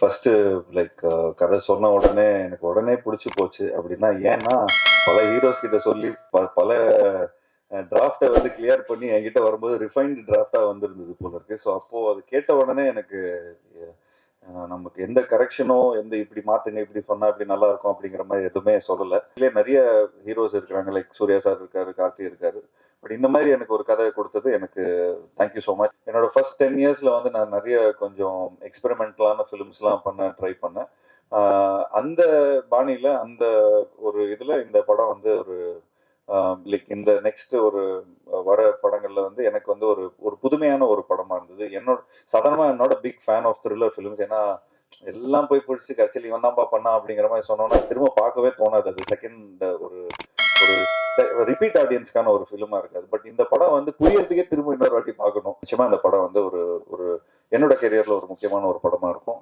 First like கதை சொன்ன உடனே எனக்கு உடனே பிடிச்சி போச்சு. அப்படின்னா ஏன்னா பல ஹீரோஸ் கிட்ட சொல்லி பல டிராஃப்டை வந்து கிளியர் பண்ணி என்கிட்ட வரும்போது ரிஃபைன்டு டிராஃப்டா வந்திருந்தது போல இருக்கு. ஸோ அப்போ அது கேட்ட உடனே எனக்கு நமக்கு எந்த கரெக்ஷனோ எந்த இப்படி மாத்துங்க இப்படி பண்ணா இப்படி நல்லா இருக்கும் அப்படிங்கிற மாதிரி எதுவுமே சொல்லலை. இதுலேயே நிறைய ஹீரோஸ் இருக்கிறாங்க, லைக் சூர்யா சார் இருக்காரு, கார்த்தி இருக்காரு. பட் இந்த மாதிரி எனக்கு ஒரு கதை கொடுத்தது எனக்கு தேங்க்யூ ஸோ மச். என்னோட ஃபர்ஸ்ட் 10 இயர்ஸ்ல வந்து நான் நிறைய கொஞ்சம் எக்ஸ்பெரிமெண்டலான ஃபிலிம்ஸ்லாம் பண்ண ட்ரை பண்ணேன். அந்த பாணியில அந்த ஒரு இதுல இந்த படம் வந்து ஒரு லைக் இந்த நெக்ஸ்ட் ஒரு வர படங்கள்ல வந்து எனக்கு வந்து ஒரு ஒரு புதுமையான ஒரு படமா இருந்தது. சாதாரணமா என்னோட big fan of thriller films. ஏன்னா எல்லாம் போய் பிடிச்சி கடைசியில் இவன் தான்ப்பா பண்ணா அப்படிங்கிற மாதிரி சொன்னோன்னா திரும்ப பார்க்கவே தோணாது. அது செகண்ட் ஒரு ஒரு ரிப்பீட் ஆடியன்ஸ்க்கான ஒரு ஃபிலிமா இருக்காது. பட் இந்த படம் வந்து புரியறதுக்கே திரும்ப இன்னொரு வாட்டி பார்க்கணும். நிச்சயமா இந்த படம் வந்து ஒரு ஒரு என்னோட கெரியர்ல ஒரு முக்கியமான ஒரு படமா இருக்கும்.